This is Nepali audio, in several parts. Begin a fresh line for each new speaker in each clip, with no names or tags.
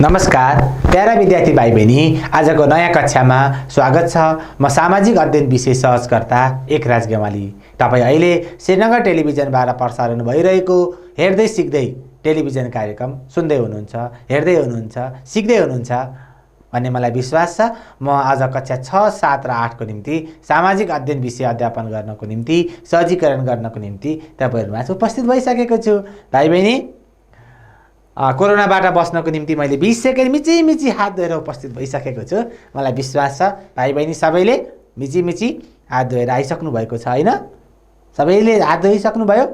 नमस्कार प्यारा विद्यार्थी भाइ बहिनी, आजको नयाँ कक्षामा स्वागत छ। म सामाजिक अध्ययन विषय सहजकर्ता एकराज गेवाली। तपाईँ अहिले श्रीनगर टेलिभिजनबाट प्रसारण भइरहेको हेर्दै सिक्दै टेलिभिजन कार्यक्रम सुन्दै हुनुहुन्छ, हेर्दै हुनुहुन्छ, सिक्दै हुनुहुन्छ भन्ने मलाई विश्वास छ। म आज कक्षा 6, 7 र 8 को निम्ति सामाजिक अध्ययन विषय अध्यापन गर्नको निम्ति, सहजीकरण गर्नको निम्ति तपाईहरुमा उपस्थित भइसकेको छु। भाइ बहिनी, कोरोनाबाट बस्नको निम्ति मैले 20 सेकेन्ड मिची हात धोएर उपस्थित भइसकेको छु। मलाई विश्वास छ भाइ बहिनी सबैले मिची हात धोएर आइसक्नु भएको छ हैन? सबैले हात धोइसक्नु भयो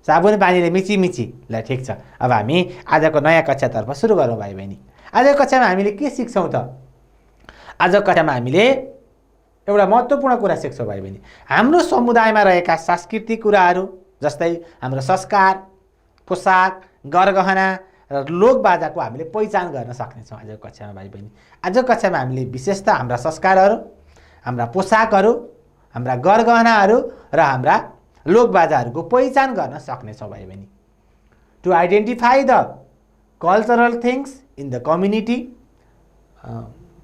साबुन पानीले मिची। ल ठीक छ, अब हामी आजको नयाँ कक्षातर्फ सुरु गरौँ भाइ बहिनी। आजको कक्षामा हामीले के सिक्छौं त? आजको कक्षामा हामीले एउटा महत्त्वपूर्ण कुरा सिक्छौं भाइ बहिनी। हाम्रो समुदायमा रहेका सांस्कृतिक कुराहरू जस्तै हाम्रो संस्कार, पोशाक, गरगहना र लोकबाजाको हामीले पहिचान गर्न सक्नेछौँ आजको कक्षामा भाइ बहिनी। आजको कक्षामा हामीले विशेषतः हाम्रा संस्कारहरू, हाम्रा पोशाकहरू, हाम्रा गरगहनाहरू र हाम्रा लोकबाजाहरूको पहिचान गर्न सक्नेछौँ भाइ बहिनी। To identify the cultural things in the community,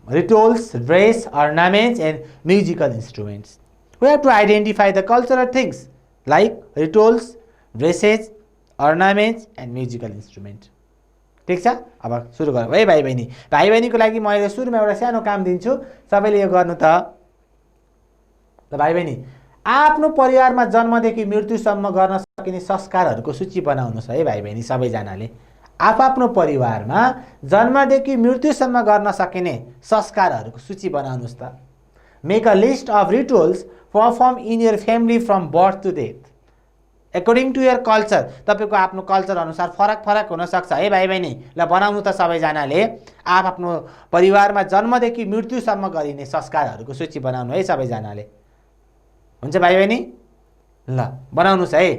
rituals, dress, ornaments and musical instruments. We have to identify the cultural things like rituals, dresses, ornaments and musical instruments. ठीक छ, अब सुरु गरौँ है भाइ बहिनी। भाइ बहिनीको लागि म अहिले सुरुमा एउटा सानो काम दिन्छु, सबैले यो गर्नु त। ल भाइ बहिनी, आफ्नो परिवारमा जन्मदेखि मृत्युसम्म गर्न सकिने संस्कारहरूको सूची बनाउनुस् है भाइ बहिनी। सबैजनाले आफ्नो परिवारमा जन्मदेखि मृत्युसम्म गर्न सकिने संस्कारहरूको सूची बनाउनुस् त। Make a list of rituals perform in your family from birth to death according to your culture. तपाईको आफ्नो कल्चर अनुसार फरक हुन सक्छ है भाइ बहिनी। ल बनाउनु त सबैजनाले। आफ्नो परिवारमा जन्मदेखि मृत्युसम्म गरिने संस्कारहरूको सूची बनाउनु है सबैजनाले। हुन्छ भाइ बहिनी? ल बनाउनुस् है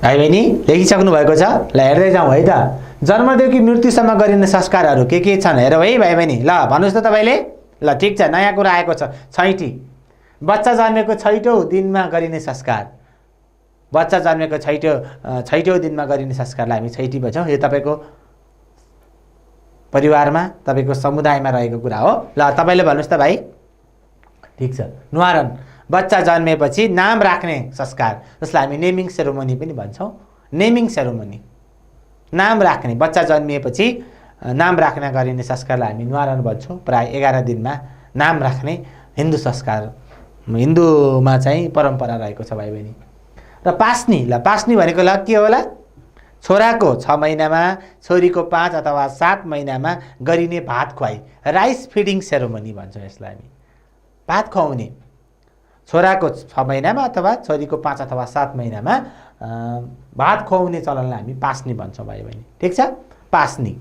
भाइ बहिनी। लेखिसक्नु भएको छ? ल हेर्दै जाउँ है त। जन्मदेखि मृत्युसम्म गरिने संस्कारहरू के छन् हेरौँ है भाइ बहिनी। ल भन्नुस् त तपाईले। ल ठीक छ, नयाँ कुरा आएको छ। छैटी, बच्चा जन्मेको छैटौं दिनमा गरिने संस्कार। बच्चा जन्मेको छैटौं दिनमा गरिने संस्कारलाई हामी छैटी भन्छौँ। यो तपाईको परिवारमा, तपाईको समुदायमा रहेको कुरा हो। ल तपाईले भन्नुस् त भाइ। ठीक छ। न्वारन, बच्चा जन्मेपछि नाम राख्ने संस्कार, जसलाई हामी नेमिङ सेरोमनी पनि भन्छौँ। नेमिङ सेरोमनी, नाम राख्ने, बच्चा जन्मिएपछि नाम राख्न गरिने संस्कारलाई हामी न्वारन भन्छौँ। प्राय 11 दिनमा नाम राख्ने हिन्दू संस्कार, हिन्दूमा चाहिँ परम्परा रहेको छ भाइ बहिनी। र पास्नी, ल पास्नी भनेको ल के होला? छोराको 6 महिनामा, छोरीको 5 अथवा 7 महिनामा गरिने भात खुवाई, राइस फिडिङ सेरोमनी भन्छौँ यसलाई हामी। भात खुवाउने, छोराको 6 महिनामा अथवा छोरीको 5 अथवा 7 महिनामा भात खुवाउने चलनलाई हामी पास्नी भन्छौँ भाइ बहिनी। ठीक छ, पास्नी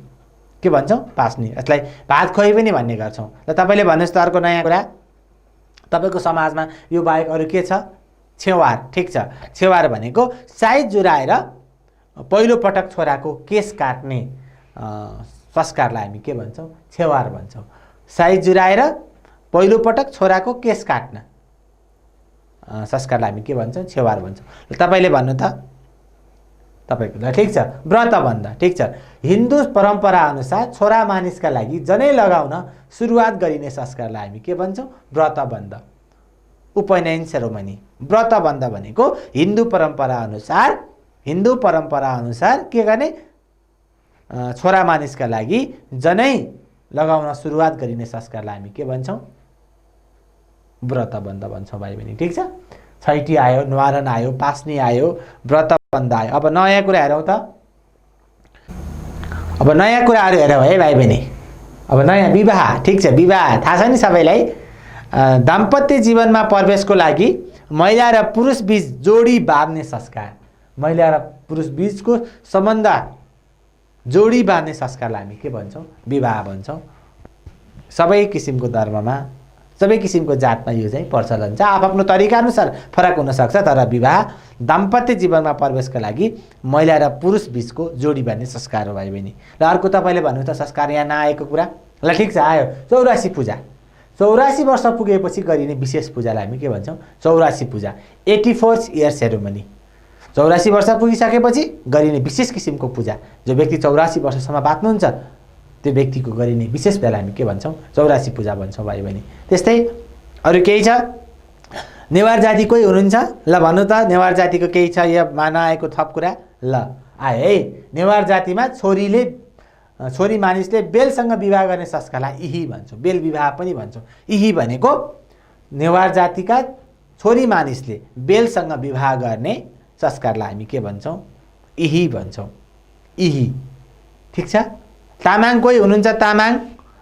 के भन्छौँ? पास्नी। यसलाई भात खुवाई पनि भन्ने गर्छौँ। ल तपाईले भन्नुस् त अर्को नयाँ कुरा। तपाईको समाजमा यो बाहेक अरु के छ? छेवार। ठीक छ, छेवार भनेको साइज जुराएर पहिलो पटक छोराको केस काट्ने संस्कारलाई हामी के भन्छौँ? छेवार भन्छौँ। साइज जुराएर पहिलो पटक छोराको केस काट्न संस्कारलाई हामी के भन्छौँ? छेवार भन्छौँ। तपाईले भन्नु त तपाईको। ल ठीक छ, व्रत बन्ध। ठीक छ, हिन्दू परम्परा अनुसार छोरा मानिसका लागि जनै लगाउन सुरुवात गरिने संस्कारलाई हामी के भन्छौँ? व्रत बन्ध। उपनयन सेरोमनी। व्रत बन्ध भनेको हिन्दू परम्परा अनुसार के गर्ने? छोरा मानिसका लागि जनै लगाउन सुरुवात गरिने संस्कारलाई हामी के भन्छौँ? व्रत बन्ध भन्छौँ भाइ बहिनी। ठीक छ, छैटी आयो, न्वारन आयो, पास्नी आयो, व्रत बन्ध आयो। अब नयाँ कुरा हेरौँ त। अब नयाँ कुराहरू हेरौँ है भाइ बहिनी। अब नयाँ विवाह। ठीक छ, विवाह थाहा छ नि सबैलाई। दाम्पत्य जीवनमा प्रवेशको लागि महिला र पुरुष बीच जोडी बाँध्ने संस्कार, महिला र पुरुष बीचको सम्बन्ध जोडी बाँध्ने संस्कारलाई हामी के भन्छौँ? विवाह भन्छौँ। सबै किसिमको धर्ममा, सबै किसिमको जातमा यो चाहिँ प्रचलन छ। आफ्नो तरिका अनुसार फरक हुन सक्छ, तर विवाह दाम्पत्य जीवनमा प्रवेशका लागि महिला र पुरुष बीचको जोडी बाँध्ने संस्कार हो भाइ बहिनी। र अर्को तपाईले भन्नु त संस्कार यहाँ नआएको कुरा। ल ठीक छ, आयो 84 पूजा। 84 वर्ष पुगेपछि गरिने विशेष पूजालाई हामी के भन्छौँ? 84 पूजा। 84 इयर सेरोमनी। 84 वर्ष पुगिसकेपछि गरिने विशेष किसिमको पूजा, जो व्यक्ति 84 वर्षसम्म बाँच्नुहुन्छ त्यो व्यक्तिको गरिने विशेष बेला हामी के भन्छौँ? 84 पूजा भन्छौँ भाइ बहिनी। त्यस्तै अरू केही छ? नेवार जाति कोही हुनुहुन्छ? ल भन्नु त, नेवार जातिको केही छ या माना आएको थप कुरा? ल आए है। नेवार जातिमा छोरी मानिसले बेलसँग विवाह गर्ने संस्कारलाई इही भन्छौँ, बेल विवाह पनि भन्छौँ। इही भनेको नेवार जातिका छोरी मानिसले बेलसँग विवाह गर्ने संस्कारलाई हामी के भन्छौँ? इही भन्छौँ, इही। ठिक छ। तामाङ कोही हुनुहुन्छ? तामाङ,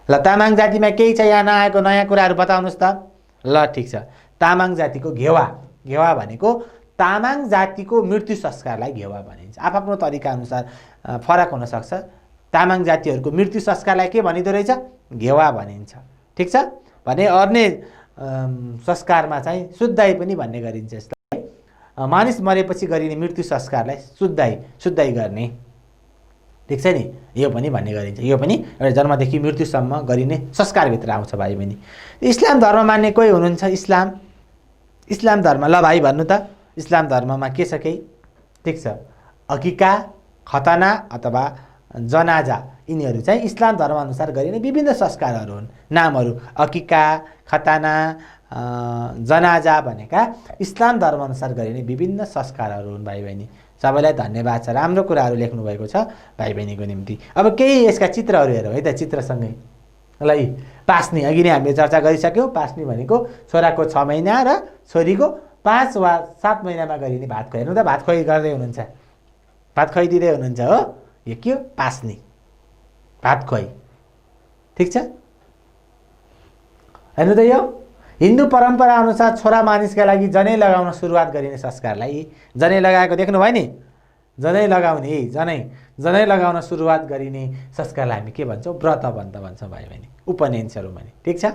ल तामाङ जातिमा केही छ यहाँ नआएको नयाँ कुराहरू बताउनुहोस् त। ल ठिक छ। तामाङ जातिको घेवा, घेवा भनेको तामाङ जातिको मृत्यु संस्कारलाई घेवा भनिन्छ। आफ्नो तरिका अनुसार फरक हुनसक्छ। तामाङ जातिहरूको मृत्यु संस्कारलाई के भनिँदो रहेछ? घेवा भनिन्छ। ठिक छ। भने अर्ने संस्कारमा चाहिँ शुद्धाइ पनि भन्ने गरिन्छ। यसलाई मानिस मरेपछि गरिने मृत्यु संस्कारलाई शुद्धाइ गर्ने। ठिक छ नि, यो पनि भन्ने गरिन्छ। यो पनि एउटा जन्मदेखि मृत्युसम्म गरिने संस्कारभित्र आउँछ भाइ बहिनी। इस्लाम धर्म मान्ने कोही हुनुहुन्छ? इस्लाम धर्म, ल भाइ भन्नु त, इस्लाम धर्ममा के छ केही? ठिक छ। अकिका, खतना अथवा जनाजा, यिनीहरू चाहिँ इस्लाम धर्मअनुसार गरिने विभिन्न संस्कारहरू हुन्। नामहरू अकिका, खतना, जनाजा भनेका इस्लाम धर्मअनुसार गरिने विभिन्न संस्कारहरू हुन् भाइ बहिनी। सबैलाई धन्यवाद छ, राम्रो कुराहरू लेख्नुभएको छ भाइ बहिनीको निम्ति। अब केही यसका चित्रहरू हेरौँ है त, चित्रसँगै। ल यी पास्नी, अघि नै हामीले चर्चा गरिसक्यौँ। पास्नी भनेको छोराको 6 महिना र छोरीको 5 वा 7 महिनामा गरिने भात खुवाइ। हेर्नु त, भात खुवाइ गर्दै हुनुहुन्छ, भात खुवाइदिँदै हुनुहुन्छ हो। यो के हो? पास्नी, भात खुवाइ। ठिक छ। हेर्नु त, यो हिन्दू परम्परा अनुसार छोरा मानिसका लागि जनै लगाउन सुरुवात गरिने संस्कारलाई जनै लगाएको देख्नुभयो नि? जनै लगाउने, जनै लगाउन सुरुवात गरिने संस्कारलाई हामी के भन्छौँ? व्रत बन्ध भन्छौँ भाइ बहिनी, उपनयन सेरोमनी। ठिक छ,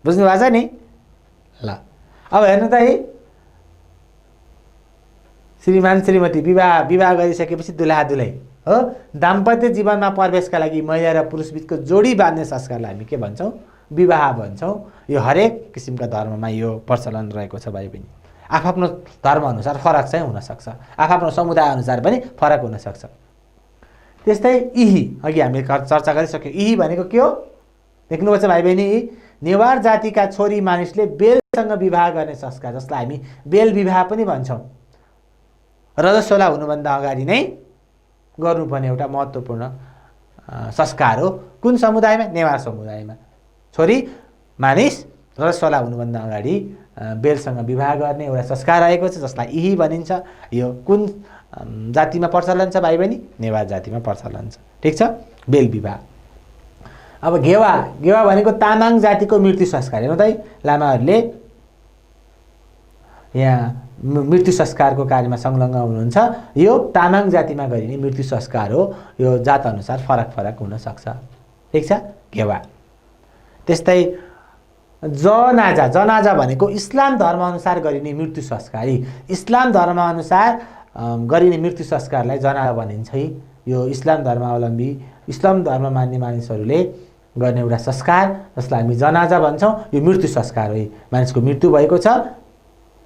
बुझ्नु भएको छ नि? ल अब हेर्नु त है, श्रीमान श्रीमती विवाह गरिसकेपछि दुल्हा दुलही हो, दाम्पत्य जीवनमा प्रवेशका लागि महिला र पुरुष बिचको जोडी बाँध्ने संस्कारलाई हामी के भन्छौँ? विवाह भन्छौँ। यो हरेक किसिमका धर्ममा यो प्रचलन रहेको छ भाइ बहिनी। आफ्नो धर्मअनुसार फरक चाहिँ हुनसक्छ, आफ्नो समुदाय अनुसार पनि फरक हुनसक्छ। त्यस्तै इही, अघि हामीले चर्चा गरिसक्यौँ। इही भनेको के हो? देख्नुभएको छ भाइ बहिनी? नेवार जातिका छोरी मानिसले बेलसँग विवाह गर्ने संस्कार, जसलाई हामी बेल विवाह पनि भन्छौँ। रजस्वला हुनुभन्दा अगाडि नै गर्नुपर्ने एउटा महत्त्वपूर्ण संस्कार हो। कुन समुदायमा? नेवार समुदायमा। छोरी मानिस रजस्वला हुनुभन्दा अगाडि बेलसँग विवाह गर्ने एउटा संस्कार रहेको छ, जसलाई इही भनिन्छ। यो कुन जातिमा प्रचलन छ भाइ बहिनी? नेवार जातिमा प्रचलन छ। ठिक छ, बेल विवाह। अब घेवा, घेवा भनेको तामाङ जातिको मृत्यु संस्कार। हेर्नु त, लामाहरूले यहाँ मृत्यु संस्कारको कार्यमा संलग्न हुनुहुन्छ। यो तामाङ जातिमा गरिने मृत्यु संस्कार हो। यो जात अनुसार फरक फरक हुनसक्छ। ठिक छ, घेवा। त्यस्तै जनाजा, जनाजा भनेको इस्लाम धर्मअनुसार गरिने मृत्यु संस्कार। इस्लाम धर्मअनुसार गरिने मृत्यु संस्कारलाई जनाजा भनिन्छ। यो इस्लाम धर्मावलम्बी, इस्लाम धर्म मान्ने मानिसहरूले गर्ने एउटा संस्कार, जसलाई हामी जनाजा भन्छौँ। यो मृत्यु संस्कार हो। मानिसको मृत्यु भएको छ,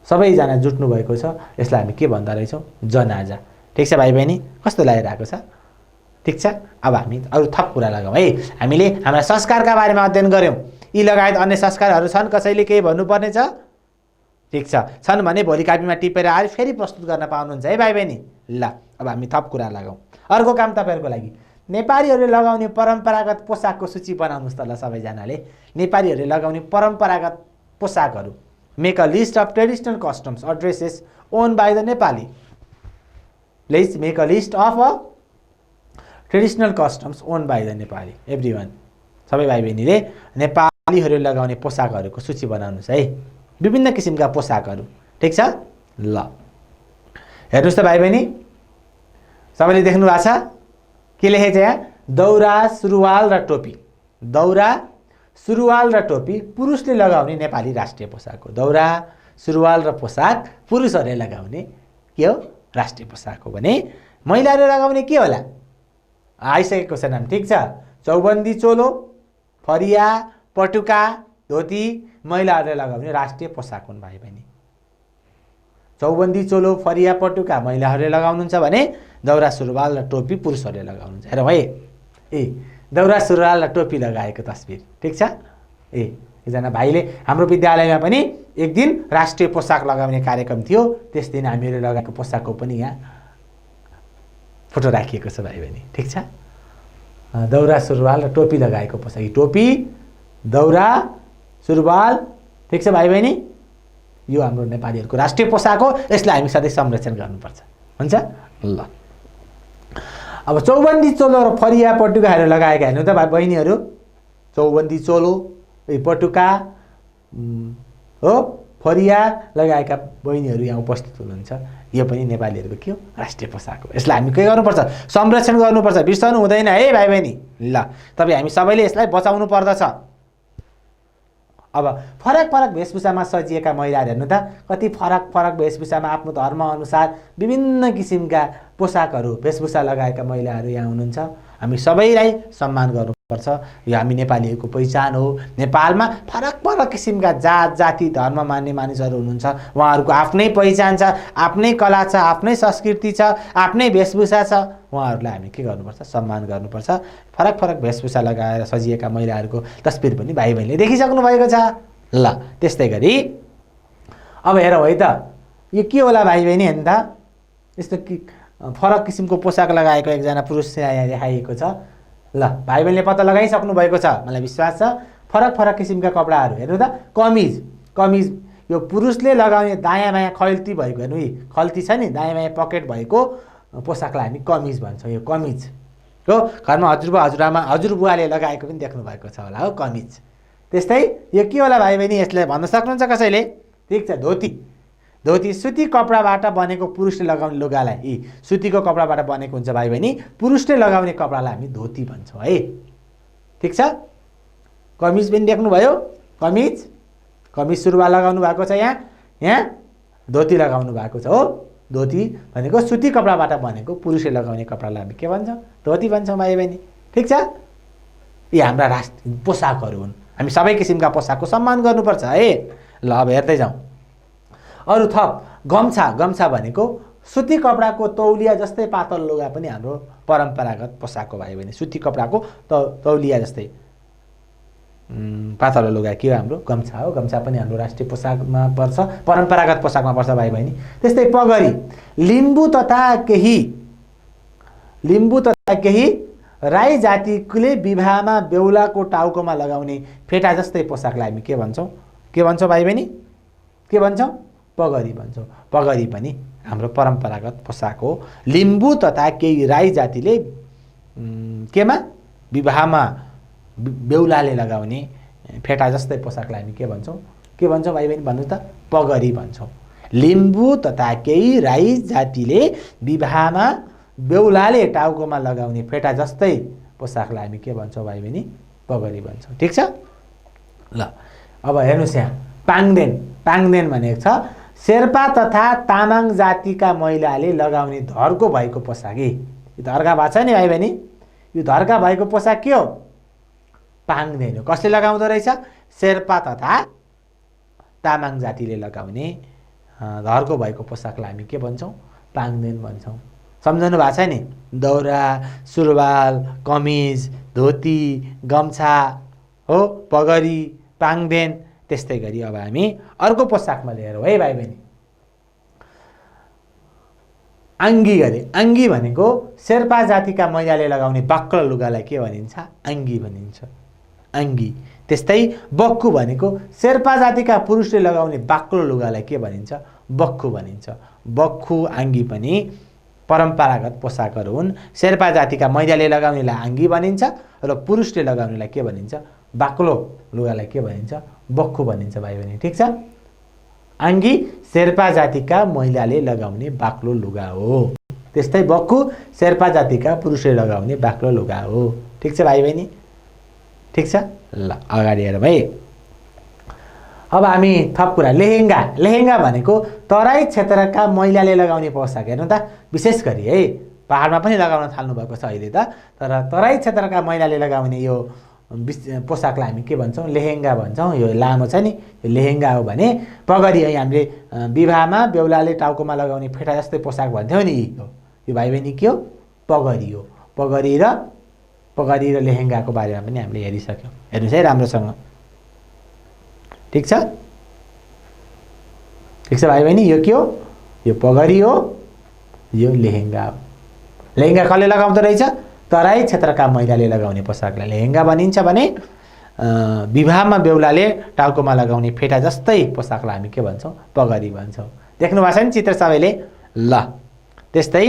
सबैजना जुट्नु भएको छ, यसलाई हामी के भन्दा रहेछौँ? जनाजा। ठिक छ भाइ बहिनी, कस्तो लागिरहेको छ? ठिक छ। अब हामी अरू थप कुरा लगाउँ है। हामीले हाम्रा संस्कारका बारेमा अध्ययन गऱ्यौँ। यी लगायत अन्य संस्कारहरू छन्, कसैले केही भन्नुपर्ने छ? ठिक छ, छन् भने भोलि कापीमा टिपेर आएर फेरि प्रस्तुत गर्न पाउनुहुन्छ है भाइ बहिनी। ल अब हामी थप कुरा लगाउँ। अर्को काम तपाईँहरूको लागि, नेपालीहरूले लगाउने परम्परागत पोसाकको सूची बनाउनुहोस् त ल सबैजनाले। नेपालीहरूले लगाउने परम्परागत पोसाकहरू, make a list of traditional customs or dresses owned by the Nepali. Let's make a list of traditional customs owned by the Nepali. Everyone. सबै भाइ बहिनीले नेपालीहरूले लगाउने पोसाकहरूको सूची बनाउनुहोस् है। विभिन्न किसिमका पोसाकहरू। ठिक छ? ल हेर्नुहोस् त भाइ बहिनी, सबैले देख्नु भएको छ? के लेखेको छ यहाँ? दौरा, सुरुवाल र टोपी। दौरा, सुरुवाल र टोपी पुरुषले लगाउने नेपाली राष्ट्रिय पोसाक हो। दौरा, सुरुवाल र पोसाक पुरुषहरूले लगाउने के हो? राष्ट्रिय पोसाक हो। भने महिलाहरूले लगाउने के होला? आइसकेको छ नाम। ठिक छ, चौबन्दी चोलो, फरिया, पटुका, धोती महिलाहरूले लगाउने राष्ट्रिय पोसाक हुन् भाइ बहिनी। चौबन्दी चोलो फरिया पटुका महिलाहरूले लगाउनुहुन्छ भने दौरा सुरुवाल र टोपी पुरुषहरूले लगाउनुहुन्छ। हेरौँ है, दौरा सुरुवाल र टोपी लगाएको तस्बिर, ठिक छ। एकजना भाइले हाम्रो विद्यालयमा पनि एक दिन राष्ट्रिय पोसाक लगाउने कार्यक्रम थियो, त्यस दिन हामीले लगाएको पोसाकको पनि यहाँ फोटो राखिएको छ भाइ बहिनी, ठिक छ। दौरा सुरुवाल र टोपी लगाएको पोसाक, टोपी दौरा सुरुवाल, ठिक छ भाइ बहिनी, यो हाम्रो नेपालीहरूको राष्ट्रिय पोसाक हो, यसलाई हामी सधैँ संरक्षण गर्नुपर्छ, हुन्छ। ल अब चौबन्दी चोलो र फरिया पटुकाहरू लगाएका हेर्नु त भाइ बहिनीहरू, चौबन्दी चोलो पटुका हो फरिया लगाएका बहिनीहरू यहाँ उपस्थित हुनुहुन्छ। यो पनि नेपालीहरूको के हो, राष्ट्रिय पोसाक हो। यसलाई हामी के गर्नुपर्छ, संरक्षण गर्नुपर्छ, बिर्सनु हुँदैन है भाइ बहिनी। ल तपाईँ हामी सबैले यसलाई बचाउनु पर्दछ। अब फरक फरक वेशभूषामा सजिएका महिलाहरू हेर्नु त, कति फरक फरक वेशभूषामा आफ्नो धर्मअनुसार विभिन्न किसिमका पोसाकहरू वेशभूषा लगाएका महिलाहरू यहाँ हुनुहुन्छ। हामी सबैलाई सम्मान गर्नुपर्छ, यो हामी नेपालीहरूको पहिचान हो। नेपालमा फरक फरक किसिमका जात जाति धर्म मान्ने मानिसहरू हुनुहुन्छ, उहाँहरूको आफ्नै पहिचान छ, आफ्नै कला छ, आफ्नै संस्कृति छ, आफ्नै वेशभूषा छ, उहाँहरूलाई हामी के गर्नुपर्छ, सम्मान गर्नुपर्छ। फरक फरक वेशभूषा लगाएर सजिएका महिलाहरूको तस्बिर पनि भाइ बहिनीले देखिसक्नु भएको छ। ल त्यस्तै गरी अब हेरौँ है त, यो के होला भाइ बहिनी हेर्नु त, यस्तो फरक किसिमको पोसाक लगाएको एकजना पुरुष यहाँ देखाइएको छ। ल भाइ बहिनीले पत्ता लगाइसक्नु भएको छ, मलाई विश्वास छ। फरक फरक किसिमका कपडाहरू हेर्नु त, कमिज यो पुरुषले लगाउने दायाँ बायाँ खल्ती भएको, हेर्नु यी खल्ती छ नि, दायाँ बायाँ पकेट भएको पोसाकलाई हामी कमिज भन्छौँ। यो कमिज हो, घरमा हजुरबा हजुरआमा हजुरबुवाले लगाएको पनि देख्नु भएको छ होला हो, कमिज। त्यस्तै यो के होला भाइ बहिनी, यसलाई भन्न सक्नुहुन्छ कसैले, ठिक छ, धोती सुती कपडाबाट बनेको पुरुषले लगाउने लुगालाई, यी सुतीको कपडाबाट बनेको हुन्छ भाइ बहिनी, पुरुषले लगाउने कपडालाई हामी धोती भन्छौँ है, ठिक छ। कमिज पनि देख्नुभयो, कमिज सुरुवाल लगाउनु भएको छ, यहाँ धोती लगाउनु भएको छ हो। धोती भनेको सुती कपडाबाट बनेको पुरुषले लगाउने कपडालाई हामी के भन्छौँ, धोती भन्छौँ भाइ बहिनी, ठिक छ। यी हाम्रा राष्ट्रिय पोसाकहरू हुन्, हामी सबै किसिमका पोसाकको सम्मान गर्नुपर्छ है। ल अब हेर्दै जाउँ अरू थप। गम्छा भनेको सुती कपडाको तौलिया जस्तै पातल लुगा पनि हाम्रो परम्परागत पोसाक हो भाइ बहिनी। सुती कपडाको तौलिया जस्तै पातलो लुगा के हो, हाम्रो गम्छा हो। गम्छा पनि हाम्रो राष्ट्रिय पोसाकमा पर्छ, परम्परागत पोसाकमा पर्छ भाइ बहिनी। त्यस्तै पगरी, लिम्बू तथा केही राई जातिले विवाहमा बेहुलाको टाउकोमा लगाउने फेटा जस्तै पोसाकलाई हामी के भन्छौँ भाइ बहिनी, के भन्छौँ, पगरी भन्छौँ। पगरी पनि हाम्रो परम्परागत पोसाक हो। लिम्बू तथा केही राई जातिले केमा विवाहमा बेहुलाले लगाउने फेटा जस्तै पोसाकलाई हामी के भन्छौँ भाइ बहिनी भन्नु त, पगरी भन्छौँ। लिम्बू तथा केही राई जातिले विवाहमा बेहुलाले टाउकोमा लगाउने फेटा जस्तै पोसाकलाई हामी के भन्छौँ भाइ बहिनी, पगरी भन्छौँ, ठिक छ। ल अब हेर्नुहोस् यहाँ पाङदेन भनेको छ शेर्पा तथा तामाङ जातिका महिलाले लगाउने धर्को भएको पोसाक। यो धर्का भएको छ नि भाइ बहिनी, यो धर्का भएको पोसाक के हो, पाङदेन हो। कसले लगाउँदो रहेछ, शेर्पा तथा तामाङ जातिले लगाउने धर्को भएको पोसाकलाई हामी के भन्छौँ, पाङदेन भन्छौँ। सम्झनु भएको छ नि, दौरा सुरुवाल कमिज धोती गम्छा हो, पगरी पाङदेन। त्यस्तै गरी अब हामी अर्को पोसाकमा लिएर है भाइ बहिनी, आङ्गी भनेको शेर्पा जातिका महिलाले लगाउने बाक्लो लुगालाई के भनिन्छ, आङ्गी भनिन्छ, आङ्गी। त्यस्तै बक्खु भनेको शेर्पा जातिका पुरुषले लगाउने बाक्लो लुगालाई के भनिन्छ, बक्खु भनिन्छ। बक्खु आङ्गी पनि परम्परागत पोसाकहरू हुन्। शेर्पा जातिका महिलाले लगाउनेलाई आङ्गी भनिन्छ र पुरुषले लगाउनेलाई के भनिन्छ, बाक्लो लुगालाई के भनिन्छ, बक्खु भनिन्छ भाइ बहिनी, ठिक छ। आङ्गी शेर्पा जातिका महिलाले लगाउने बाक्लो लुगा हो। त्यस्तै बक्खु शेर्पा जातिका पुरुषले लगाउने बाक्लो लुगा हो, ठिक छ भाइ बहिनी, ठिक छ। ल अगाडि हेरौँ है। अब हामी थप कुरा, लेहेङ्गा भनेको तराई क्षेत्रका महिलाले लगाउने पोसाक। हेर्नु त, विशेष गरी है पहाडमा पनि लगाउन थाल्नु भएको छ अहिले त, तर तराई क्षेत्रका महिलाले लगाउने यो पोसाकलाई हामी के भन्छौँ लेहेङ्गा भन्छौँ। यो लामो छ नि यो लेहेङ्गा हो भने पगडी है हामीले विवाहमा बेहुलाले टाउकोमा लगाउने फेटा जस्तै पोसाक भन्थ्यौँ नि यो भाइ बहिनी के हो पगडी हो। पगडी र लेहेङ्गाको बारेमा पनि हामीले हेरिसक्यौँ। हेर्नुहोस् है राम्रोसँग ठिक छ भाइ बहिनी यो के हो यो पगडी हो यो लेहेङ्गा हो। लेहेङ्गा कसले लगाउँदो रहेछ तराई क्षेत्रका महिलाले लगाउने पोसाकलाई लेहेङ्गा भनिन्छ भने विवाहमा बेहुलाले टाउकोमा लगाउने फेटा जस्तै पोसाकलाई हामी के भन्छौँ पगडी भन्छौँ। देख्नु भएको छ नि चित्र सबैले ल। त्यस्तै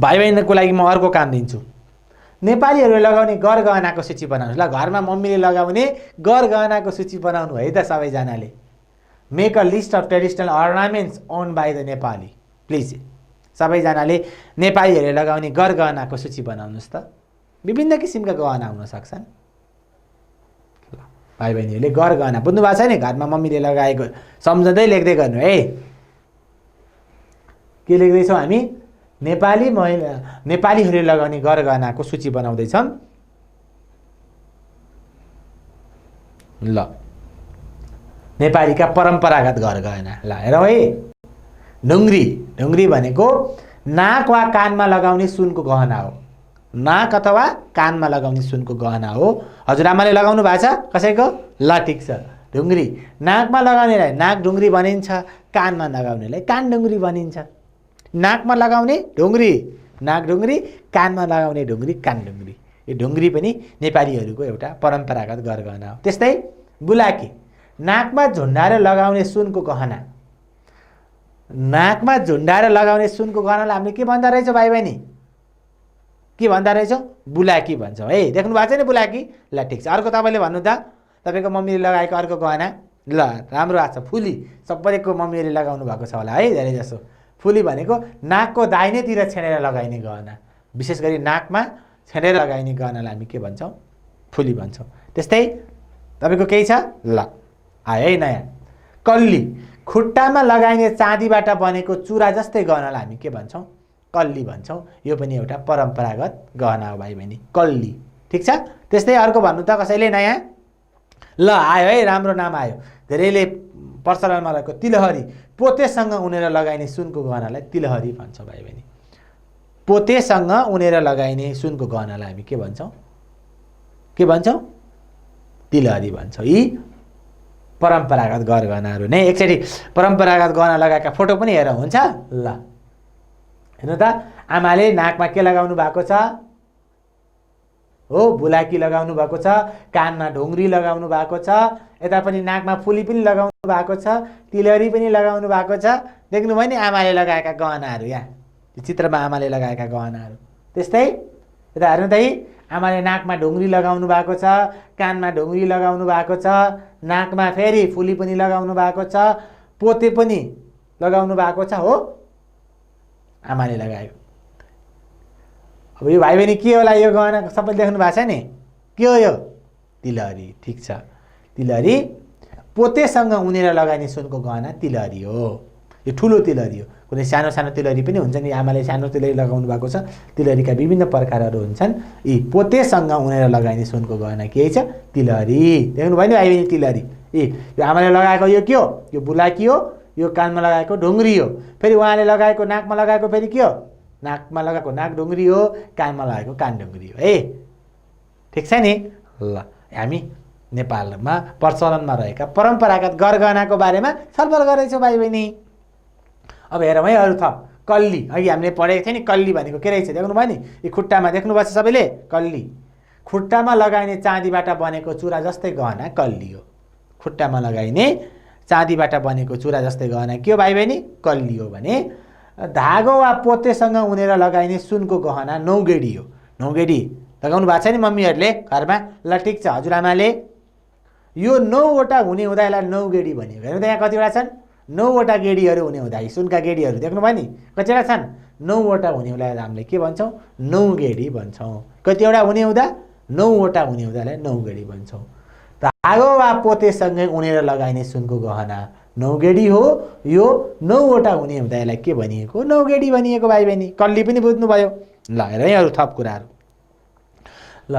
भाइ बहिनीको लागि म अर्को काम दिन्छु। नेपालीहरूले लगाउने गरगहनाको सूची बनाउनुहोस् ल। घरमा मम्मीले लगाउने गरगहनाको सूची बनाउनु है त सबैजनाले। Make a list of traditional ornaments own by the Nepali please. सबैजनाले नेपालीहरूले लगाउने गरगहनाको सूची बनाउनुहोस् त। विभिन्न किसिमका गहना हुन सक्छन्। भाइ बहिनीहरूले गरगहना बुझ्नु भएको छ नि घरमा मम्मीले लगाएको सम्झँदै लेख्दै गर्नु है। के लेख्दैछौँ हामी नेपालीहरूले लगाउने गरगहनाको सूची बनाउँदैछौँ ल। नेपालीका परम्परागत गरगहना ल हेरौँ है। ढुङ्ग्री भनेको नाक वा कानमा लगाउने सुनको गहना हो। नाक अथवा कानमा लगाउने सुनको गहना हो। हजुरआमाले लगाउनु भएको छ कसैको ल ठिक छ। ढुङ्ग्री नाकमा लगाउनेलाई नाक ढुङ्ग्री भनिन्छ कानमा लगाउनेलाई कान ढुङ्ग्री भनिन्छ। नाकमा लगाउने ढुङ्ग्री नाक ढुङ्ग्री कानमा लगाउने ढुङ्ग्री कान ढुङ्ग्री। यो ढुङ्ग्री पनि नेपालीहरूको एउटा परम्परागत गरगहना हो। त्यस्तै बुलाकी नाकमा झुन्डाएर लगाउने सुनको गहना। नाकमा झुन्डाएर लगाउने सुनको गहनालाई हामीले के भन्दा रहेछौँ भाइ बहिनी के भन्दा रहेछौँ बुलाकी भन्छौँ है। देख्नु भएको छ नि बुलाकी ल ठिक छ। अर्को तपाईँले भन्नु त तपाईँको मम्मीले लगाएको अर्को गहना ल राम्रो आएको छ फुली। सबैको मम्मीले लगाउनु भएको छ होला है धेरै जसो। फुली भनेको नाकको दाहिनेतिर छेडेर लगाइने गहना। विशेष गरी नाकमा छेडेर लगाइने गहनालाई हामी के भन्छौँ फुली भन्छौँ। त्यस्तै तपाईँको केही छ ल आयो है नयाँ कल्ली खुट्टामा लगाइने चाँदीबाट बनेको चुरा जस्तै गहनालाई हामी के भन्छौँ कल्ली भन्छौँ। यो पनि एउटा परम्परागत गहना हो भाइ बहिनी कल्ली ठिक छ। त्यस्तै अर्को भन्नु त कसैले नयाँ ल आयो है राम्रो नाम आयो। धेरैले प्रचलनमा रहेको तिलहरी पोतेसँग उनेर लगाइने सुनको गहनालाई तिलहरी भन्छ भाइ बहिनी। पोतेसँग उनेर लगाइने सुनको गहनालाई हामी के भन्छौँ तिलहरी भन्छौँ। यी परम्परागत गरगहनाहरू नै। एकचोटि परम्परागत गहना लगाएका फोटो पनि हेर हुन्छ ल। हेर्नु त आमाले नाकमा के लगाउनु भएको छ हो बुलाकी लगाउनु भएको छ। कानमा ढुङ्ग्री लगाउनु भएको छ। यता पनि नाकमा फुली पनि लगाउनु भएको छ। तिलहरी पनि लगाउनु भएको छ। देख्नुभयो नि आमाले लगाएका गहनाहरू यहाँ यो चित्रमा आमाले लगाएका गहनाहरू। त्यस्तै यता हेर्नु त आमाले नाकमा ढुङ्ग्री लगाउनु भएको छ। कानमा ढुङ्ग्री लगाउनु भएको छ। नाकमा फेरि फुली पनि लगाउनु भएको छ। पोते पनि लगाउनु भएको छ हो आमाले लगाएको। अब यो भाइ बहिनी के होला यो गहना सबैले देख्नु भएको छ नि के हो यो तिलहरी ठिक छ। तिलहरी पोतेसँग उनेर लगाइने सुनको गहना तिलहरी हो। यो ठुलो तिलहरी हो। कुनै सानो सानो तिलहरी पनि हुन्छ नि आमाले सानो तिलहरी लगाउनु भएको छ। तिलहरीका विभिन्न प्रकारहरू हुन्छन्। यी पोतेसँग उनेर लगाइने सुनको गहना के छ तिलहरी। देख्नुभयो नि भाइ बहिनी तिलहरी यो आमाले लगाएको यो के हो यो बुलाकी हो। यो कानमा लगाएको ढुङ्ग्री हो। फेरि उहाँले लगाएको नाकमा लगाएको फेरि के हो नाकमा लगाएको नाक ढुङ्ग्री हो। कानमा लगाएको कान ढुङ्ग्री हो है ठिक छ नि ल। हामी नेपालमा प्रचलनमा रहेका परम्परागत गरगहनाको बारेमा छलफल गर्दैछौँ भाइ बहिनी। अब हेरौँ है अरू थप कल्ली अघि हामीले पढेको थियो नि कल्ली भनेको के रहेछ देख्नुभयो नि यो खुट्टामा देख्नुभएको छ सबैले कल्ली खुट्टामा लगाइने चाँदीबाट बनेको चुरा जस्तै गहना कल्ली हो। खुट्टामा लगाइने चाँदीबाट बनेको चुरा जस्तै गहना के हो भाइ बहिनी कल्ली हो भने धागो वा पोतेसँग उनेर लगाइने सुनको गहना नौगेडी हो। नौगेडी लगाउनु भएको छ नि मम्मीहरूले घरमा ल ठिक छ। हजुरआमाले यो 9वटा हुने हुँदा यसलाई नौगेडी भनिएको। हेर्नु त यहाँ कतिवटा छन् 9वटा गेडीहरू हुने हुँदा सुनका गेडीहरू देख्नुभयो नि कतिवटा छन् 9वटा हुने हुँदा हामीले के भन्छौँ नौगेडी भन्छौँ। कतिवटा हुने हुँदा 9वटा हुने हुँदालाई नौगेडी भन्छौँ। धागो वा पोतेसँगै उनेर लगाइने सुनको गहना नौगेडी हो। यो 9वटा हुने हुँदा यसलाई के भनिएको नौगेडी भनिएको भाइ बहिनी। कल्ली पनि बुझ्नुभयो ल। हेर अरू थप कुराहरू ल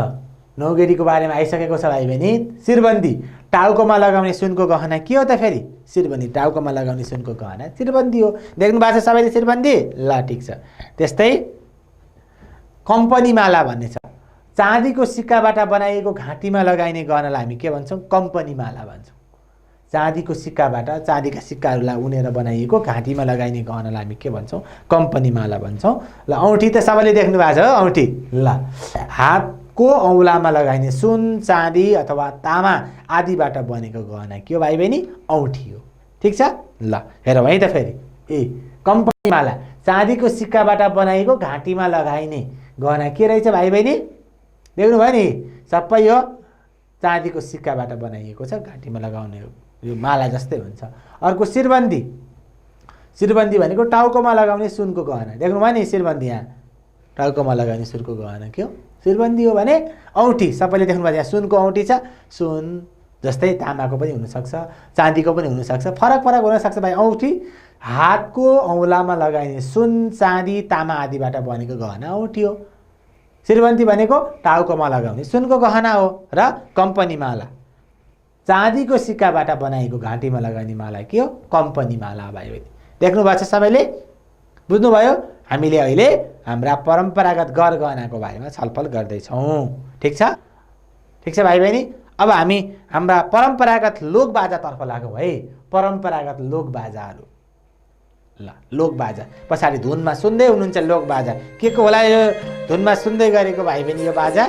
नौगेडीको बारेमा आइसकेको छ भाइ बहिनी। शिरबन्दी, टाउकोमा लगाउने सुनको गहना के हो त फेरि? शिरबन्दी, टाउकोमा लगाउने सुनको गहना शिरबन्दी हो। देख्नु भएको छ सबैले शिरबन्दी? ल ठिक छ। त्यस्तै कम्पनी माला भन्ने छ। चाँदीको सिक्काबाट बनाइएको घाँटीमा लगाइने गहनालाई हामी के भन्छौँ? कम्पनी माला भन्छौँ। चाँदीको सिक्काबाट, चाँदीका सिक्काहरूलाई उनेर बनाइएको घाँटीमा लगाइने गहनालाई हामी के भन्छौँ? कम्पनी माला भन्छौँ। ल औँठी त सबैले देख्नु भएको छ हो औँठी। ल हातको औँलामा लगाइने सुन, चाँदी अथवा तामा आदिबाट बनेको गहना के हो भाइ बहिनी? औँठी हो। ठिक छ। ल हेरौँ है त फेरि। कम्पनी माला, चाँदीको सिक्काबाट बनाइएको घाँटीमा लगाइने गहना के रहेछ भाइ बहिनी? देख्नुभयो नि, सबै यो चाँदीको सिक्काबाट बनाइएको छ, घाँटीमा लगाउने यो माला जस्तै हुन्छ। अर्को शिरबन्दी, शिरबन्दी भनेको टाउकोमा लगाउने सुनको गहना। देख्नुभयो नि शिरबन्दी, यहाँ टाउकोमा लगाउने सुनको गहना के हो? शिरबन्दी हो। भने औँठी, सबैले देख्नुभयो यहाँ सुनको औँठी छ। सुन जस्तै तामाको पनि हुनसक्छ, चाँदीको पनि हुनसक्छ, फरक फरक हुनसक्छ भाइ। औँठी हातको औँलामा लगाइने सुन, चाँदी, तामा आदिबाट बनेको गहना औँठी हो। शिरबन्दी भनेको टाउकोमा लगाउने सुनको गहना हो। र कम्पनी माला, चाँदीको सिक्काबाट बनाएको घाँटीमा लगाउने माला के हो? कम्पनी माला भाइ बहिनी। देख्नु भएको छ सबैले? बुझ्नुभयो? हामीले अहिले हाम्रा परम्परागत गरगहनाको बारेमा छलफल गर्दैछौँ। ठिक छ? ठिक छ भाइ बहिनी। अब हामी हाम्रा परम्परागत लोकबाजातर्फ लागौँ है। परम्परागत लोकबाजाहरू। ल लोकबाजा, पछाडि धुनमा सुन्दै हुनुहुन्छ लोकबाजा के को होला? यो धुनमा सुन्दै गरेको भाइ बहिनी यो बाजा?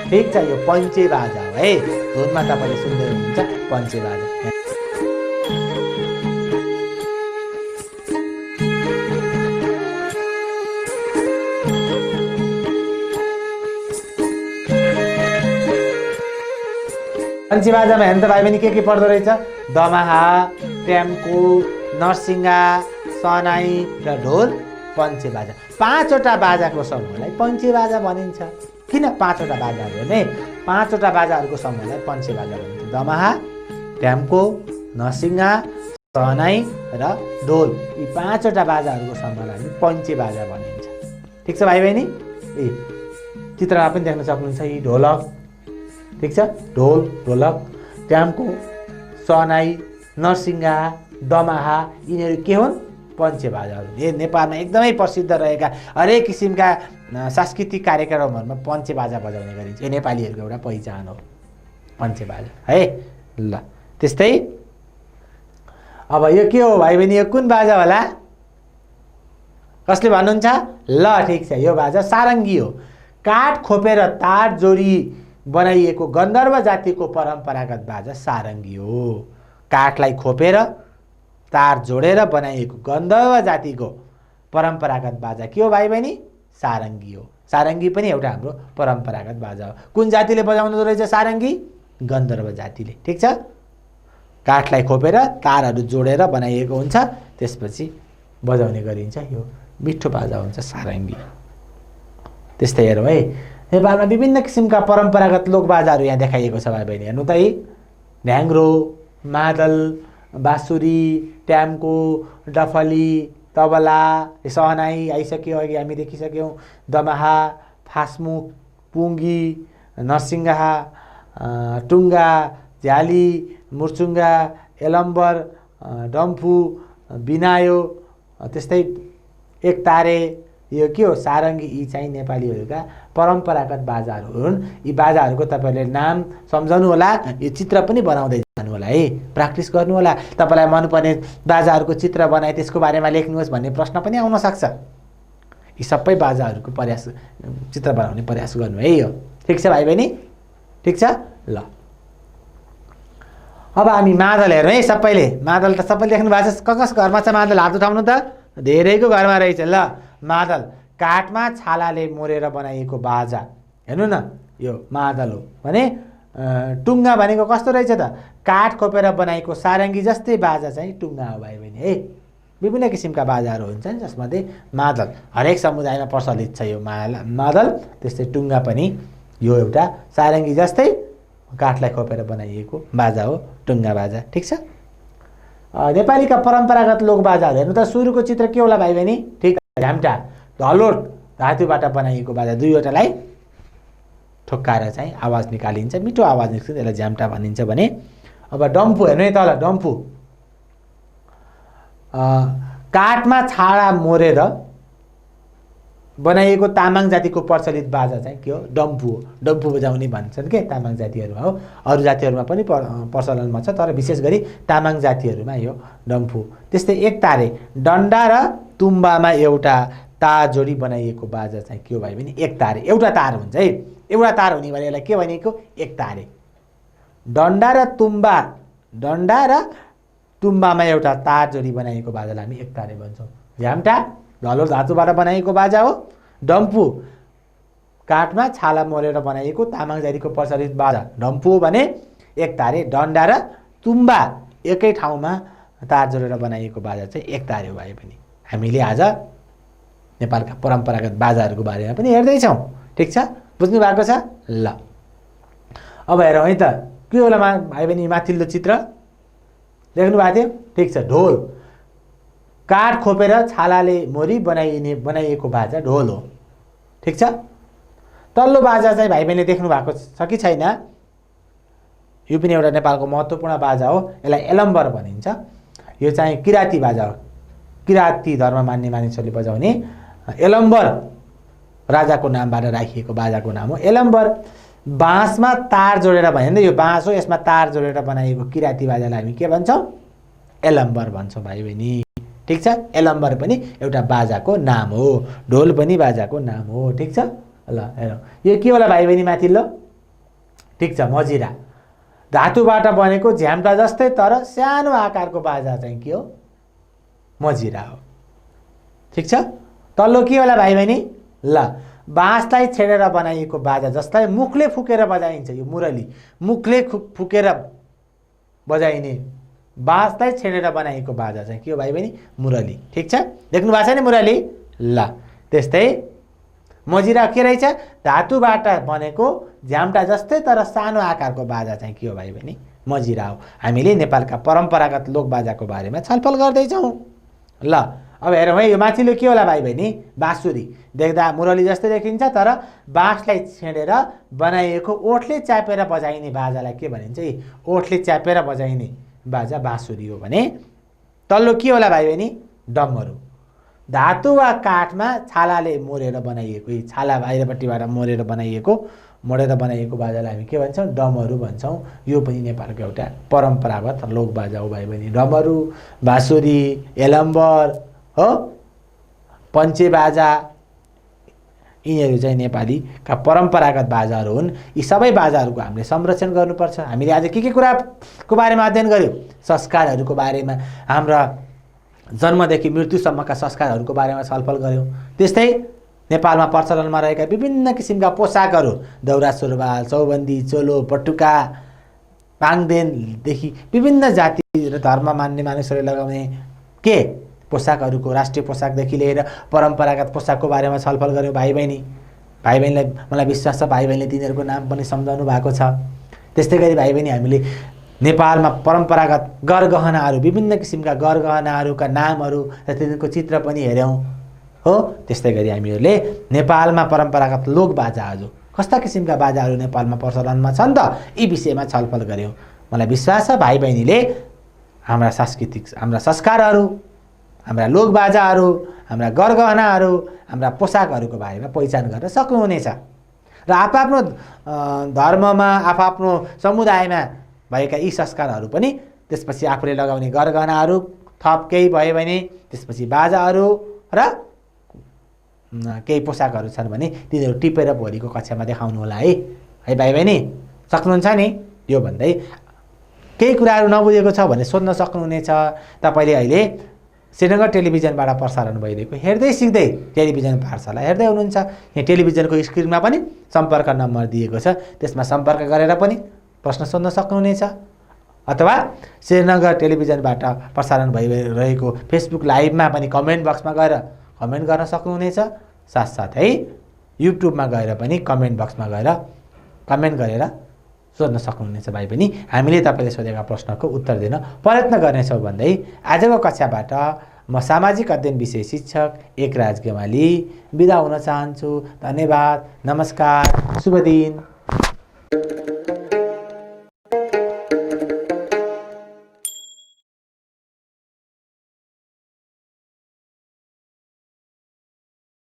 ठिक छ, यो पञ्चे बाजा हो है। धुनमा तपाईँले सुन्दै हुनुहुन्छ पञ्चे बाजा। पञ्चे बाजामा हेर्नु त भाइ बहिनी के पर्दो रहेछ? दमाहा, ट्याम्को, नरसिंगा, सनाई र ढोल पञ्चे बाजा। 5वटा बाजाको समूहलाई पञ्चे बाजा भनिन्छ। किन 5वटा बाजाहरू भने? 5वटा बाजाहरूको समूहलाई पञ्चे बाजा भनिन्छ। दमाहा, ट्याम्को, नरसिंगा, सनाई र ढोल, यी 5वटा बाजाहरूको समूहलाई पञ्चे बाजा भनिन्छ। ठिक छ भाइ बहिनी? चित्रमा पनि देख्न सक्नुहुन्छ यी ढोलक। ठिक छ, ढोल, ढोलक, ट्याम्को, सनाई, नरसिंगा, दमाहा, यिनीहरू के हुन्? पञ्चे बाजाहरू। यो नेपालमा एकदमै प्रसिद्ध रहेका हरेक किसिमका सांस्कृतिक कार्यक्रमहरूमा पञ्चे बाजा बजाउने गरिन्छ। यो नेपालीहरूको एउटा पहिचान हो पञ्चे बाजा है। ल त्यस्तै अब यो के हो भाइ बहिनी? यो कुन बाजा होला? कसले भन्नुहुन्छ? ल ठिक छ, यो बाजा सारङ्गी हो। काठ खोपेर तार जोडी बनाइएको गन्धर्व जातिको परम्परागत बाजा सारङ्गी हो। काठलाई खोपेर तार जोडेर बनाइएको गन्धर्व जातिको परम्परागत बाजा के हो भाइ बहिनी? सारङ्गी हो। सारङ्गी पनि एउटा हाम्रो परम्परागत बाजा हो। कुन जातिले बजाउँदो रहेछ सारङ्गी? गन्धर्व जातिले। ठिक छ। काठलाई खोपेर तारहरू जोडेर बनाइएको हुन्छ, त्यसपछि बजाउने गरिन्छ। यो मिठो बाजा हुन्छ सारङ्गी। त्यस्तै हेरौँ है, नेपालमा विभिन्न किसिमका परम्परागत लोकबाजाहरू यहाँ देखाइएको छ भाइ बहिनी। हेर्नु त है, ढ्याङ्ग्रो, मादल, बाँसुरी, ट्याम्को, डफली, तबला, सहनाई आइसक्यो, अघि हामी देखिसक्यौँ। दमाहा, फास्मुक, पुङ्गी, नरसिंहा, टुङ्गा, झ्याली, मुर्चुङ्गा, एलम्बर, डम्फु, बिनायो, त्यस्तै एकतारे, यो के हो? सारङ्गी। यी चाहिँ नेपालीहरूका परम्परागत बाजाहरू हुन्। यी बाजाहरूको तपाईँहरूले नाम सम्झनु होला, यो चित्र पनि बनाउँदै जानु होला है, प्र्याक्टिस गर्नु होला। तपाईँलाई मनपर्ने बाजाहरूको चित्र बनाए त्यसको बारेमा लेख्नुहोस् भन्ने प्रश्न पनि आउन सक्छ। यी सबै बाजाहरूको चित्र बनाउने प्रयास गर्नु है। यो ठिक छ भाइ बहिनी? ठिक छ। ल अब हामी मादल हेरौँ है। सबैले मादल त सबैले देख्नु भएको छ। कस घरमा छ मादल? हात उठाउनु त। धेरैको घरमा रहेछ। ल मादल काठमा छालाले मोरेर बनाइएको बाजा। हेर्नु न, यो मादल हो भने टुङ्गा भनेको कस्तो रहेछ त? काठ खोपेर बनाएको सारङ्गी जस्तै बाजा चाहिँ टुङ्गा हो भाइ बहिनी है। विभिन्न किसिमका बाजाहरू हुन्छन् जसमध्ये मादल हरेक समुदायमा प्रचलित छ। यो मादल त्यस्तै टुङ्गा पनि यो एउटा सारङ्गी जस्तै काठलाई खोपेर बनाइएको बाजा हो, टुङ्गा बाजा। ठिक छ। नेपालीका परम्परागत लोकबाजाहरू हेर्नु त। सुरुको चित्र के होला भाइ बहिनी? ठिक, झ्याम्टा, धलोट धातुबाट बनाइएको बाजा। दुईवटालाई ठोक्काएर चाहिँ आवाज निकालिन्छ, मिठो आवाज निस्किन्छ, त्यसलाई झ्याम्टा भनिन्छ भने। अब डम्फु हेर्नु है तल, डम्फु काठमा छाला मोरेर बनाइएको तामाङ जातिको प्रचलित बाजा चाहिँ के हो? डम्फु हो। डम्फु बजाउने भन्छन् के तामाङ जातिहरूमा हो। अरू जातिहरूमा पनि प्रचलनमा छ, तर विशेष गरी तामाङ जातिहरूमा यो डम्फु। त्यस्तै एक तारे डन्डा र तुम्बामा एउटा तार जोडी बनाइएको बाजा चाहिँ के हो भाइ बहिनी? एक तारे। एउटा तार हुन्छ है, एउटा तार हुने भने यसलाई के भनेको? एक तारे। डन्डा र तुम्बामा एउटा तार जोडी बनाइएको बाजालाई हामी एक तारे भन्छौँ। झ्याम्टा धलो धातुबाट बनाइएको बाजा हो। डम्फु काठमा छाला मोरेर बनाइएको तामाङ जातिको प्रचलित बाजा डम्फु हो भने एक तारे। डन्डा र तुम्बा एकै ठाउँमा तार जोडेर बनाइएको बाजा चाहिँ एक तारे हो भाइ बहिनी। हामीले आज नेपालका परम्परागत बाजाहरूको बारेमा पनि हेर्दैछौँ। ठिक छ, बुझ्नु भएको छ? ल अब हेरौँ है त के होला भाइ बहिनी? माथिल्लो चित्र देख्नु भएको थियो? ठिक छ, ढोल काठ खोपेर छालाले मोरी बनाइएको बाजा ढोल हो। ठिक छ। तल्लो बाजा चाहिँ भाइ बहिनीले देख्नु भएको छ कि छैन? यो पनि एउटा नेपालको महत्त्वपूर्ण बाजा हो। यसलाई एलम्बर भनिन्छ। यो चाहिँ किराती बाजा हो। किराती धर्म मान्ने मानिसहरूले बजाउने एलम्बर राजाको नामबाट राखिएको बाजाको नाम हो एलम्बर। बाँसमा तार जोडेर भने यो बाँस हो, यसमा तार जोडेर बनाइएको किराती बाजालाई हामी के भन्छौँ? एलम्बर भन्छौँ भाइ बहिनी। ठिक छ, एलम्बर पनि एउटा बाजाको नाम हो, ढोल पनि बाजाको नाम हो। ठिक छ। ल हेरौँ यो के होला भाइ बहिनी? माथिल्लो ठिक छ, मजिरा धातुबाट बनेको झ्याम्टा जस्तै तर सानो आकारको बाजा चाहिँ के हो? मजिरा हो। ठिक छ। तल्लो के होला भाइ बहिनी? ल बाँसलाई छेडेर बनाइएको बाजा जसलाई मुखले फुकेर बजाइन्छ, यो मुरली। मुखले फुकेर बजाइने बाँसलाई छेडेर बनाइएको बाजा चाहिँ के हो भाइ बहिनी? मुरली। ठिक छ, देख्नु भएको छ नि मुरली? ल त्यस्तै मजिरा के रहेछ? धातुबाट बनेको झ्याम्टा जस्तै तर सानो आकारको बाजा चाहिँ के हो भाइ बहिनी? मजिरा हो। हामीले नेपालका परम्परागत लोक बाजाको बारेमा छलफल गर्दैछौँ। ल अब हेरौँ है यो माथिल्लो के होला भाइ बहिनी? बाँसुरी। देख्दा मुरली जस्तै देखिन्छ तर बाँसलाई छेडेर बनाइएको ओठले च्यापेर बजाइने बाजालाई के भनिन्छ? ओठले च्यापेर बजाइने बाजा बाँसुरी हो भने तल्लो के होला भाइ बहिनी? डमरू। धातु वा काठमा छालाले मोरेर बनाइएको, छाला बाहिरपट्टिबाट मोडेर बनाइएको बाजालाई हामी के भन्छौँ? डमरू भन्छौँ। यो पनि नेपालको एउटा परम्परागत लोक बाजा हो भाइ बहिनी। डमरू, बाँसुरी, एलम्बर हो, पञ्चे बाजा, यिनीहरू चाहिँ नेपालीका परम्परागत बाजाहरू हुन्। यी सबै बाजाहरूको हामीले संरक्षण गर्नुपर्छ। हामीले आज के कुराको बारेमा अध्ययन गर्यौँ? संस्कारहरूको बारेमा, हाम्रा जन्मदेखि मृत्युसम्मका संस्कारहरूको बारेमा छलफल गऱ्यौँ। त्यस्तै नेपालमा प्रचलनमा रहेका विभिन्न किसिमका पोसाकहरू, दौरा सुरुवाल, चौबन्दी, चोलो, पटुका, पाङदेनदेखि विभिन्न जाति र धर्म मान्ने मानिसहरूले लगाउने के पोसाकहरूको राष्ट्रिय पोसाकदेखि लिएर परम्परागत पोसाकको बारेमा छलफल गऱ्यौँ भाइ बहिनी। भाइ बहिनीलाई मलाई विश्वास छ भाइ बहिनीले तिनीहरूको नाम पनि सम्झाउनु भएको छ। त्यस्तै गरी भाइ बहिनी हामीले नेपालमा परम्परागत गरगहनाहरू, विभिन्न किसिमका गरगहनाहरूका नामहरू र तिनीहरूको चित्र पनि हेऱ्यौँ हो। त्यस्तै गरी हामीहरूले नेपालमा परम्परागत लोक बाजाहरू, कस्ता किसिमका बाजाहरू नेपालमा प्रचलनमा छन् त, यी विषयमा छलफल गऱ्यौँ। मलाई विश्वास छ भाइ बहिनीले हाम्रा हाम्रा संस्कारहरू, हाम्रा लोक बाजाहरू, हाम्रा गरगहनाहरू, हाम्रा पोसाकहरूको बारेमा पहिचान गर्न सक्नुहुनेछ र आफ्नो धर्ममा, आफ्नो समुदायमा भएका यी संस्कारहरू पनि, त्यसपछि आफूले लगाउने गरगहनाहरू थप केही भयो भने, त्यसपछि बाजाहरू र केही पोसाकहरू छन् भने तिनीहरू टिपेर भोलिको कक्षामा देखाउनु होला है भाइ बहिनी। सक्नुहुन्छ नि? यो भन्दै केही कुराहरू नबुझेको छ भने सोध्न सक्नुहुनेछ। तपाईँले अहिले श्रीनगर टेलिभिजनबाट प्रसारण भइरहेको हेर्दै सिक्दै टेलिभिजन पाठशाला हेर्दै हुनुहुन्छ। यहाँ टेलिभिजनको स्क्रिनमा पनि सम्पर्क नम्बर दिएको छ, त्यसमा सम्पर्क गरेर पनि प्रश्न सोध्न सक्नुहुनेछ। अथवा श्रीनगर टेलिभिजनबाट प्रसारण भइरहेको फेसबुक लाइभमा पनि कमेन्ट बक्समा गएर कमेन्ट गर्न सक्नुहुनेछ। साथसाथै युट्युबमा गएर पनि कमेन्ट बक्समा गएर कमेन्ट गरेर सोध्न सक्नुहुनेछ भाइ बहिनी। हामीले तपाईँले सोधेका प्रश्नको उत्तर दिन प्रयत्न गर्नेछौँ भन्दै आजको कक्षाबाट म सामाजिक अध्ययन विषय शिक्षक एकराज गेवाली बिदा हुन चाहन्छु। धन्यवाद, नमस्कार, शुभ दिन।